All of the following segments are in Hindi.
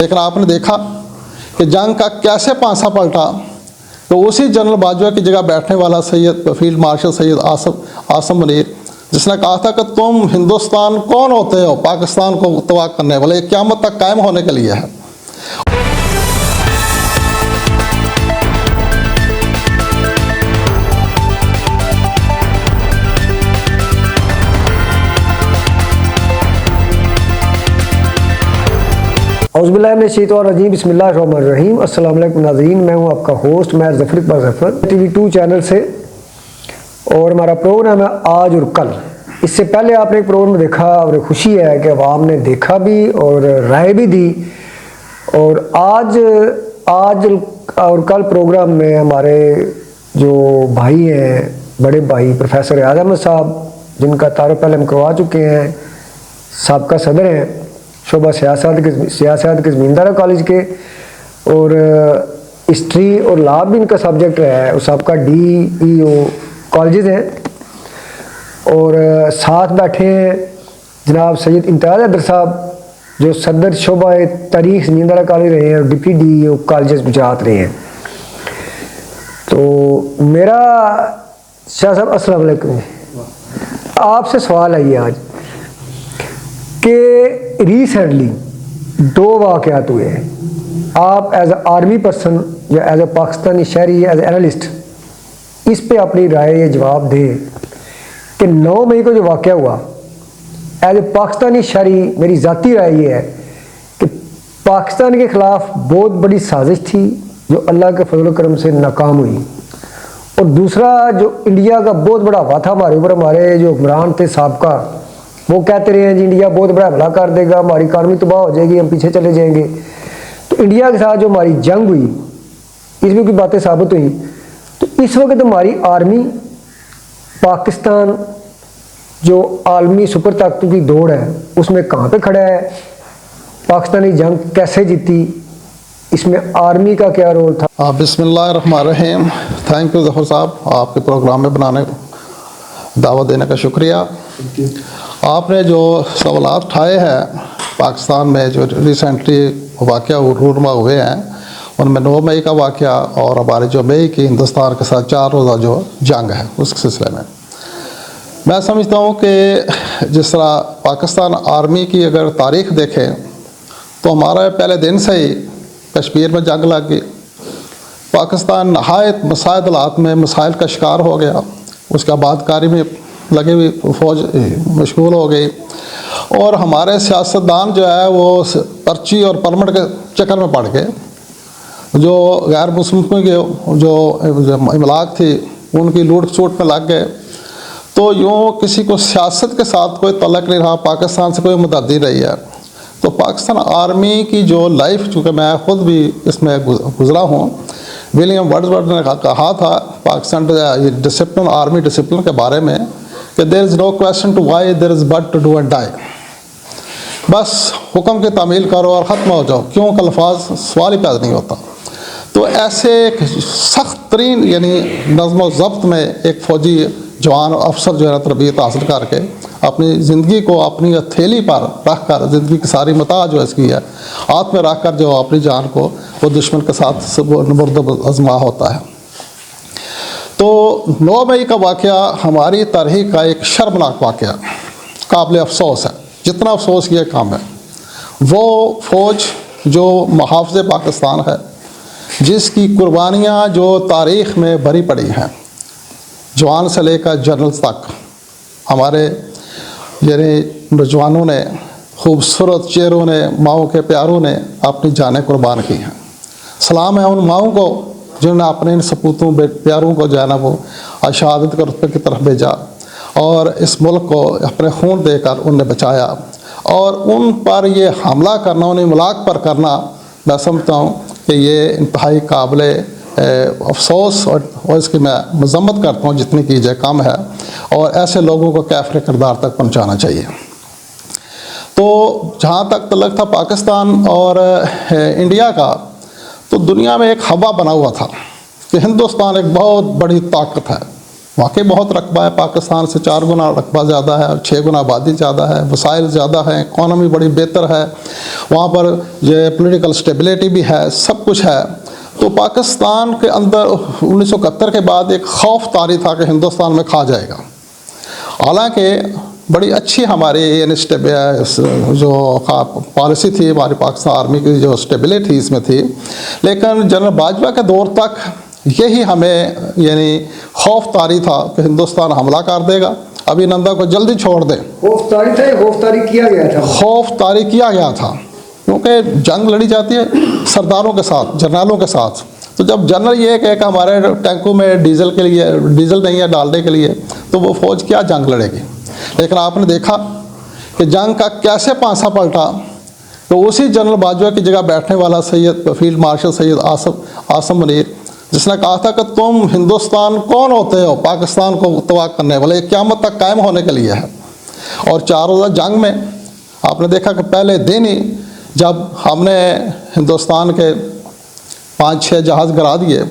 लेकिन आपने देखा कि जंग का कैसे पांसा पलटा, तो उसी जनरल बाजवा की जगह बैठने वाला सैयद फील्ड मार्शल सैयद आसम मुनीर, जिसने कहा था कि तुम हिंदुस्तान कौन होते हो पाकिस्तान को तबाह करने वाले, ये क़यामत तक कायम होने के लिए है। औज़ुबिल्लाहिमिनश्शैतानिर्रजीम बिस्मिल्लाहिर्रहमानिर्रहीम। अस्सलाम वालेकुम नाज़रीन, मैं हूं आपका होस्ट मैं ज़फ़र इक़बाल ज़फ़र TV2 चैनल से, और हमारा प्रोग्राम है आज और कल। इससे पहले आपने एक प्रोग्राम देखा और खुशी है कि अवाम ने देखा भी और राय भी दी, और आज और कल प्रोग्राम में हमारे जो भाई हैं, बड़े भाई प्रोफेसर रियाज़ अहमद साहब, जिनका तारुफ पहले हम करवा चुके हैं, साबका सदर हैं शोबा सियासत के ज़मींदारा कॉलेज के, और हिस्ट्री और लॉ भी इनका सब्जेक्ट है, और सबका DEO कॉलेजेस हैं। और साथ बैठे हैं जनाब सैयद इम्तियाज़ हैदर साहब, जो सदर शोबा तारीख़ ज़मींदारा कॉलेज रहे हैं और डिप्टी DEO कॉलेजेस गुजरात रहे हैं। तो मेरा शाह साहब अस्सलाम वालेकुम, आपसे सवाल है ये आज कि रिसेंटली 2 वाक़यात हुए हैं। आप एज ए आर्मी पर्सन या एज ए पाकिस्तानी शहरी, एज ए एनालिस्ट, इस पे अपनी राय या जवाब दें कि 9 मई को जो वाक़या हुआ, एज ए पाकिस्तानी शहरी मेरी ज़ाती राय ये है कि पाकिस्तान के ख़िलाफ़ बहुत बड़ी साजिश थी जो अल्लाह के फजल करम से नाकाम हुई। और दूसरा, जो इंडिया का बहुत बड़ा हवा था हमारे ऊपर, हमारे जो हुक्मरान थे साबका, वो कहते रहे हैं जी इंडिया बहुत बड़ा हमला कर देगा, हमारी इकानमी तबाह हो जाएगी, हम पीछे चले जाएंगे। तो इंडिया के साथ जो हमारी जंग हुई, इसमें कोई बातें साबित हुई। तो इस वक्त हमारी आर्मी, पाकिस्तान जो आलमी सुपर ताकतों की दौड़ है उसमें कहाँ पे खड़ा है, पाकिस्तानी जंग कैसे जीती, इसमें आर्मी का क्या रोल था। बिस्मिल्लाहिर्रहमानिर्रहीम। थैंक यू ज़फ़र साहब, आपके प्रोग्राम में बनाने दावत देने का शुक्रिया। आपने जो सवालात उठाए हैं, पाकिस्तान में जो रिसेंटली वाक़या रूनमा हुए हैं, उनमें 9 मई का वाक़या और हमारे जो मई की हिंदुस्तान के साथ 4 रोज़ा जो जंग है उस सिलसिले में मैं समझता हूँ कि जिस तरह पाकिस्तान आर्मी की अगर तारीख़ देखें तो हमारा पहले दिन से ही कश्मीर में जंग लग गई। पाकिस्तान नहायत मसाइलात में मसाइल का शिकार हो गया, उसके आबादकारी में लगी हुई फ़ौज मशगूल हो गई, और हमारे सियासतदान जो है वो पर्ची और परमिट के चक्कर में पड़ गए। जो गैर मुस्लिमों के जो इमलाक थी उनकी लूट सूट में लग गए। तो यूँ किसी को सियासत के साथ कोई तल्लक नहीं रहा, पाकिस्तान से कोई मदद नहीं रही है। तो पाकिस्तान आर्मी की जो लाइफ, चूँकि मैं ख़ुद भी इसमें गुज़रा हूँ, विलियम वर्ड्सवर्थ ने कहा था पाकिस्तान डिसिप्लिन, आर्मी डिसिप्लिन के बारे में कि there is no question to why, there is but to do and die. बस हुक्म की तामील करो और ख़त्म हो जाओ, क्यों का अल्फाज सवाल ही पैदा नहीं होता। तो ऐसे एक सख्त तरीन यानी नज़्म व ज़ब्त में एक फ़ौजी जवान अफसर जो है तरबियत हासिल करके अपनी ज़िंदगी को अपनी हथेली पर रख कर, ज़िंदगी की सारी मता जो इसकी है हाथ में रख कर, जो अपनी जान को वो दुश्मन के साथ मुर्द आज़मा होता है। तो 9 मई का वाक़या हमारी तारीख़ का एक शर्मनाक वाक़या, काबिल अफसोस है। जितना अफसोस ये काम है, वो फ़ौज जो मुहाफ़िज़ पाकिस्तान है, जिसकी कुर्बानियाँ जो तारीख़ में भरी पड़ी हैं, जवान से लेकर जनरल तक, हमारे यानी नौजवानों ने, खूबसूरत चेहरों ने, माओं के प्यारों ने अपनी जानें कुर्बान की हैं। सलाम है उन माओं को जिन्होंने अपने इन सपूतों प्यारों को जो है ना वो शहादत के रुतबे की तरफ भेजा, और इस मुल्क को अपने खून देकर उनने बचाया। और उन पर ये हमला करना, उन्हें इमलाक पर करना, मैं समझता हूँ कि ये इंतहाई काबिल अफसोस और इसकी मैं मज़म्मत करता हूँ जितनी की जाए कम है, और ऐसे लोगों को कैफ़र किरदार तक पहुँचाना चाहिए। तो जहाँ तक तल्लक था पाकिस्तान और इंडिया का, तो दुनिया में एक हवा बना हुआ था कि हिंदुस्तान एक बहुत बड़ी ताकत है, वाकई बहुत रकबा है, पाकिस्तान से 4 गुना रकबा ज़्यादा है, 6 गुना आबादी ज़्यादा है, वसाइल ज़्यादा है, इकॉनमी बड़ी बेहतर है, वहाँ पर जो पॉलिटिकल स्टेबिलिटी भी है, सब कुछ है। तो पाकिस्तान के अंदर 1971 के बाद एक खौफ तारी था कि हिंदुस्तान में खा जाएगा। हालांकि बड़ी अच्छी हमारी जो पॉलिसी थी हमारी पाकिस्तान आर्मी की, जो स्टेबिलिटी इसमें थी, लेकिन जनरल बाजवा के दौर तक यही हमें यानी खौफ तारी था कि हिंदुस्तान हमला कर देगा, अभिनंदन को जल्दी छोड़ दें। खौफ तारी था या खौफ तारी किया गया था? खौफ तारी किया गया था, क्योंकि जंग लड़ी जाती है सरदारों के साथ, जर्नलों के साथ। तो जब जनरल ये कहे कि हमारे टैंकों में डीजल के लिए डीजल नहीं है डालने के लिए, तो वो फौज क्या जंग लड़ेगी। लेकिन आपने देखा कि जंग का कैसे पांसा पलटा, तो उसी जनरल बाजवा की जगह बैठने वाला सैयद फील्ड मार्शल सैयद आसम मुनीर, जिसने कहा था कि तुम हिंदुस्तान कौन होते हो पाकिस्तान को तबाह करने वाले, क़यामत तक कायम होने के लिए है। और 4 रोज़ा जंग में आपने देखा कि पहले दिन ही जब हमने हिंदुस्तान के 5-6 जहाज़ गिरा दिए,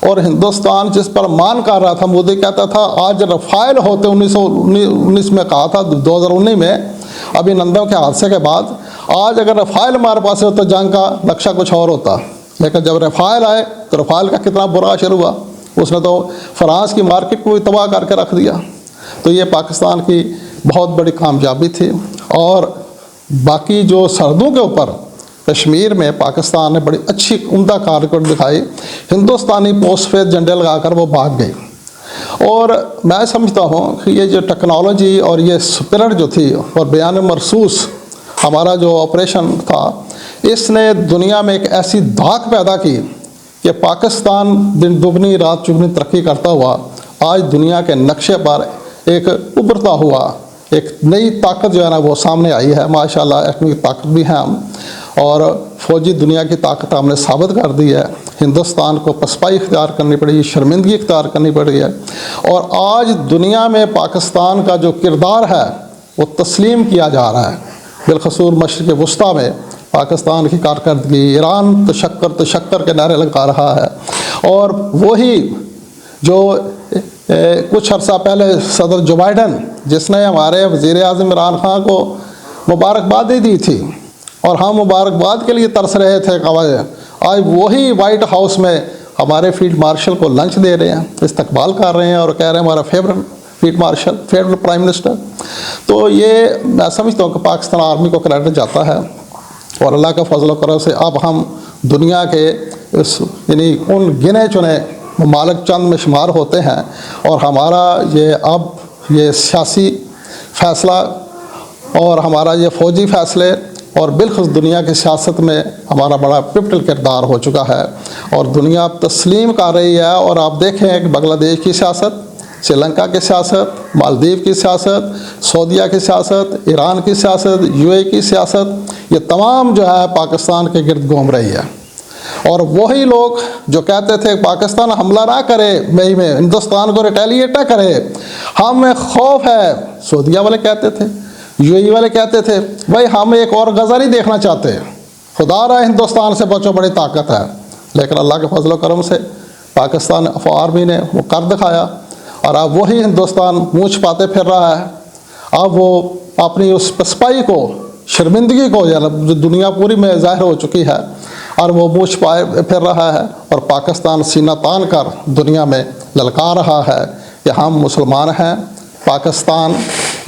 और हिंदुस्तान जिस पर मान कर रहा था, मोदी कहता था आज रफ़ाइल होते, 1919 में कहा था, 2019 में अभिनंदन के हादसे के बाद, आज अगर रफ़ाइल हमारे पास हो तो जंग का नक्शा कुछ और होता। लेकिन जब रफ़ाइल आए तो रफ़ाइल का कितना बुरा असर हुआ, उसने तो फ्रांस की मार्केट को भी तबाह करके रख दिया। तो ये पाकिस्तान की बहुत बड़ी कामयाबी थी। और बाकी जो सरहदों के ऊपर कश्मीर में पाकिस्तान ने बड़ी अच्छी उम्दा कारकर्दगी दिखाई, हिंदुस्तानी पोस्ट पे झंडे लगाकर वो भाग गई। और मैं समझता हूँ कि ये जो टेक्नोलॉजी और ये स्पिरिट जो थी और बयान मरसूस हमारा जो ऑपरेशन था, इसने दुनिया में एक ऐसी धाक पैदा की कि पाकिस्तान दिन दुगनी रात चुगनी तरक्की करता हुआ आज दुनिया के नक्शे पर एक उभरता हुआ एक नई ताकत जो है ना वो सामने आई है। माशाल्लाह एटॉमिक ताकत भी है हम, और फौजी दुनिया की ताकत हमने साबित कर दी है। हिंदुस्तान को पसपाई इख्तियार करनी पड़ी, शर्मिंदगी इख्तियार करनी पड़ी है। और आज दुनिया में पाकिस्तान का जो किरदार है वो तस्लीम किया जा रहा है। बिलखसूर मशरिक़ वस्ता में पाकिस्तान की कारकर्दगी, ईरान तशक्कर के नारे लगा रहा है। और वही जो कुछ अर्सा पहले सदर जो बाइडन, जिसने हमारे वज़ीर आज़म इमरान खान को मुबारकबाद दी थी और हम मुबारकबाद के लिए तरस रहे थे कवाए, आज वही वाइट हाउस में हमारे फील्ड मार्शल को लंच दे रहे हैं, इस्तकबाल कर रहे हैं और कह रहे हैं हमारा favourite field marshal, favourite prime minister. तो ये मैं समझता हूँ कि पाकिस्तान आर्मी को क्रेडिट जाता है। और अल्लाह का फजल व करम से अब हम दुनिया के यानी उन गिने चुने ममालिक चंद में शुमार होते हैं। और हमारा ये अब ये सियासी फ़ैसला और हमारा ये फ़ौजी फ़ैसले और बिलखुस दुनिया की सियासत में हमारा बड़ा पिवटल किरदार हो चुका है और दुनिया अब तस्लीम कर रही है। और आप देखें कि बांग्लादेश की सियासत, श्रीलंका की सियासत, मालदीव की सियासत, सऊदीया की सियासत, ईरान की सियासत, यूएई की सियासत, ये तमाम जो है पाकिस्तान के गिर्द घूम रही है। और वही लोग जो कहते थे पाकिस्तान हमला ना करे मई में, हिंदुस्तान को रिटेलिएट ना करे, हमें खौफ है, सऊदीया वाले कहते थे, यूएई वाले कहते थे भाई हम एक और गज़ा नहीं देखना चाहते, खुदा रहा हिंदुस्तान से बचो, बड़ी ताकत है। लेकिन अल्लाह के फजल करम से पाकिस्तान आर्मी ने वो कर दिखाया और अब वही हिंदुस्तान मुँह छुपाते फिर रहा है। अब वो अपनी उस पसपाई को, शर्मिंदगी को जो दुनिया पूरी में ज़ाहिर हो चुकी है और वो मुँह छुपाए फिर रहा है और पाकिस्तान सीना तान कर दुनिया में ललकार रहा है कि हम मुसलमान हैं, पाकिस्तान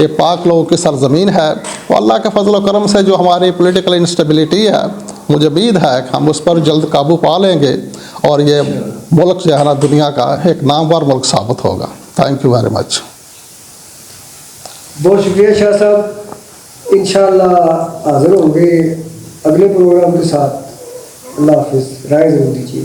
ये पाक लोगों की सरज़मीन है। तो अल्लाह के फजल करम से जो हमारी पॉलिटिकल इंस्टेबिलिटी है, मुझे उम्मीद है कि हम उस पर जल्द काबू पा लेंगे और ये मुल्क जो है ना दुनिया का एक नामवर मुल्क साबित होगा। Thank you very much. बहुत शुक्रिया शाह साहब। इंशाअल्लाह हाज़िर होंगे अगले प्रोग्राम के साथ। अल्लाह हाफिज़। राय ज़रूर दीजिए।